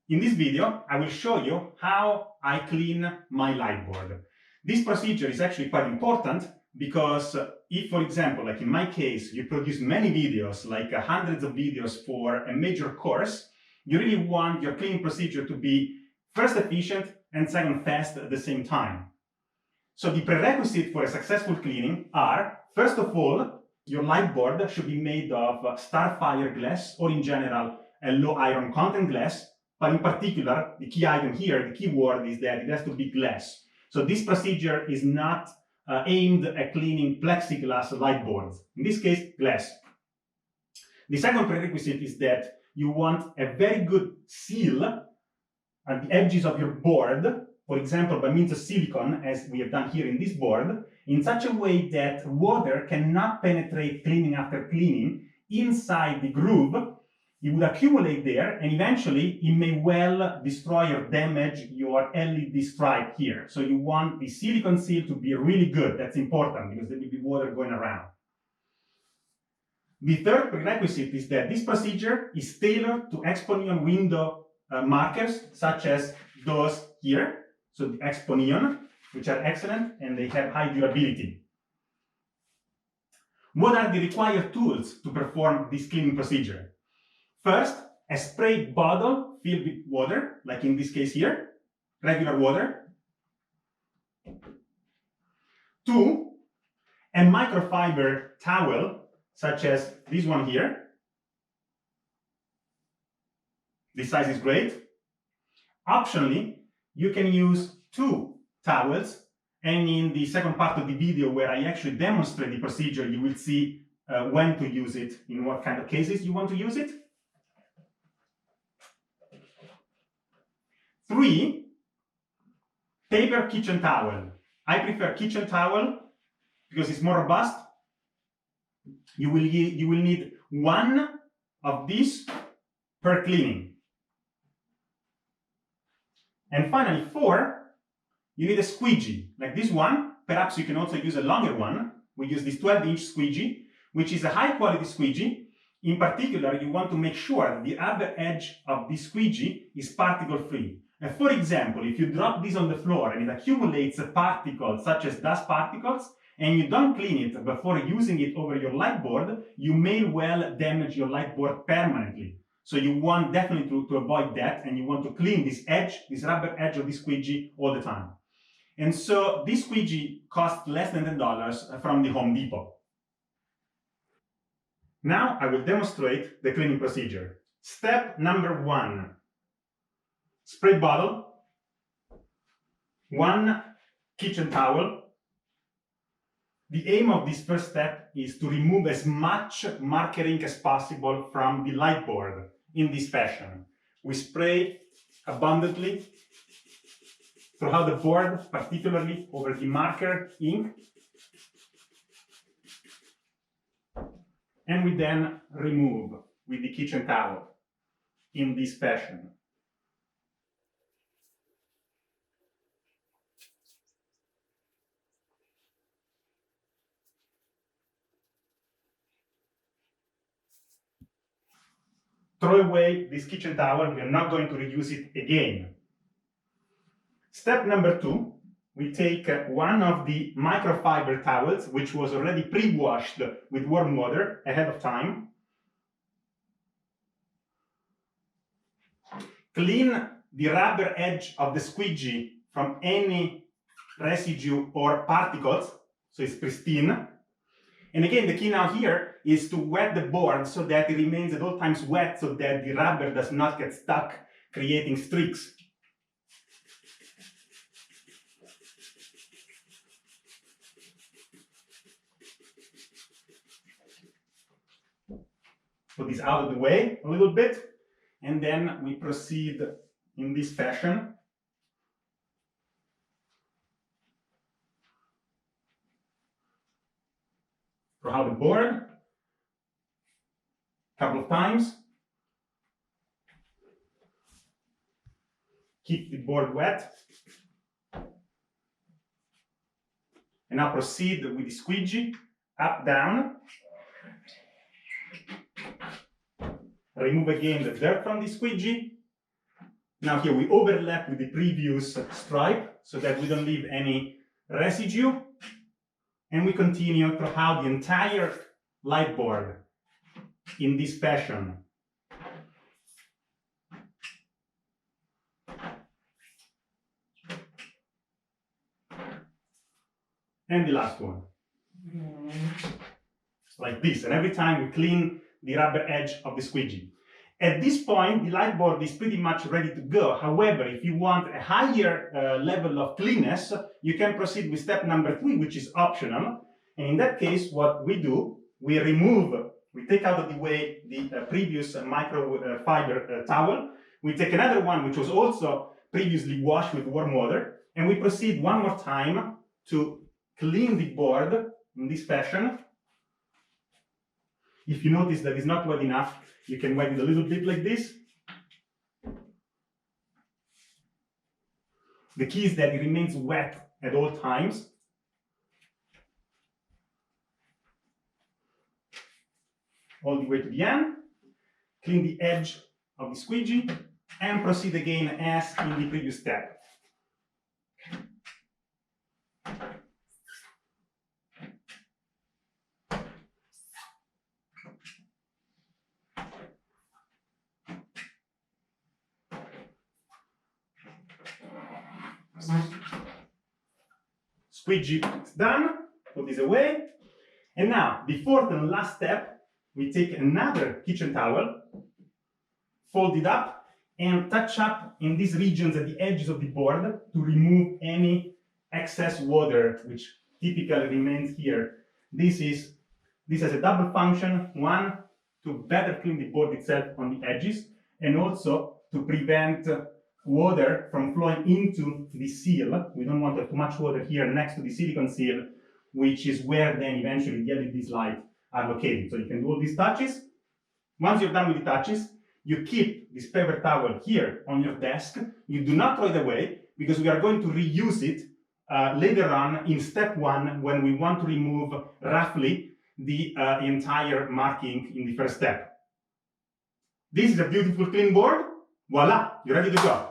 In this video, I will show you how I clean my lightboard. This procedure is actually quite important because if, for example, like in my case, you produce many videos, like hundreds of videos for a major course, you really want your cleaning procedure to be first efficient and second fast at the same time. So the prerequisites for a successful cleaning are, first of all, your lightboard should be made of Starfire glass, or in general, a low iron content glass. But in particular, the key item here, the key word is that it has to be glass. So this procedure is not aimed at cleaning plexiglass lightboards. In this case, glass. The second prerequisite is that you want a very good seal at the edges of your board, for example, by means of silicone, as we have done here in this board, in such a way that water cannot penetrate cleaning after cleaning inside the groove. It would accumulate there, and eventually it may well destroy or damage your LED stripe here. So you want the silicone seal to be really good. That's important because there will be water going around. The third prerequisite is that this procedure is tailored to Expo Neon window markers, such as those here. So the Expo Neon, which are excellent and they have high durability. What are the required tools to perform this cleaning procedure? First, a spray bottle filled with water, like in this case here, regular water. 2, a microfiber towel, such as this one here. This size is great. Optionally, you can use 2 towels, and in the second part of the video where I actually demonstrate the procedure, you will see when to use it, in what kind of cases you want to use it. 3, paper kitchen towel. I prefer kitchen towel because it's more robust. You will need 1 of these per cleaning. And finally, 4, you need a squeegee, like this one. Perhaps you can also use a longer one. We use this 12-inch squeegee, which is a high-quality squeegee. In particular, you want to make sure that the upper edge of the squeegee is particle-free. And for example, if you drop this on the floor and it accumulates particles such as dust particles, and you don't clean it before using it over your lightboard, you may well damage your lightboard permanently. So you want definitely to avoid that, and you want to clean this edge, this rubber edge of the squeegee all the time. And so this squeegee costs less than $10 from the Home Depot. Now I will demonstrate the cleaning procedure. Step number 1. Spray bottle, 1 kitchen towel. The aim of this first step is to remove as much marker ink as possible from the lightboard in this fashion. We spray abundantly throughout the board, particularly over the marker ink. And we then remove with the kitchen towel in this fashion. Throw away this kitchen towel. We are not going to reuse it again. Step number 2, we take 1 of the microfiber towels, which was already pre-washed with warm water ahead of time. Clean the rubber edge of the squeegee from any residue or particles, so it's pristine. And again, the key now here is to wet the board so that it remains at all times wet, so that the rubber does not get stuck, creating streaks. Put this out of the way a little bit, and then we proceed in this fashion. Throughout the board, a couple of times. Keep the board wet. And now proceed with the squeegee, up, down. Remove again the dirt from the squeegee. Now here we overlap with the previous stripe so that we don't leave any residue. And we continue throughout the entire lightboard in this fashion. And the last one. Like this. And every time we clean the rubber edge of the squeegee. At this point, the lightboard is pretty much ready to go. However, if you want a higher level of cleanness, you can proceed with step number 3, which is optional. And in that case, what we do, we take out of the way the previous microfiber towel. We take another one, which was also previously washed with warm water, and we proceed one more time to clean the board in this fashion. If you notice that it's not wet enough, you can wet it a little bit like this. The key is that it remains wet at all times. All the way to the end. Clean the edge of the squeegee and proceed again as in the previous step. Squeegee is done, put this away. And now, the fourth and last step, we take another kitchen towel, fold it up, and touch up in these regions at the edges of the board to remove any excess water, which typically remains here. This has a double function. One, to better clean the board itself on the edges, and also to prevent water from flowing into the seal. We don't want to have too much water here next to the silicone seal, which is where then eventually the LED lights are located. So you can do all these touches. Once you're done with the touches, you keep this paper towel here on your desk. You do not throw it away because we are going to reuse it later on in step 1 when we want to remove roughly the entire marking in the first step. This is a beautiful clean board. Voila, you're ready to go.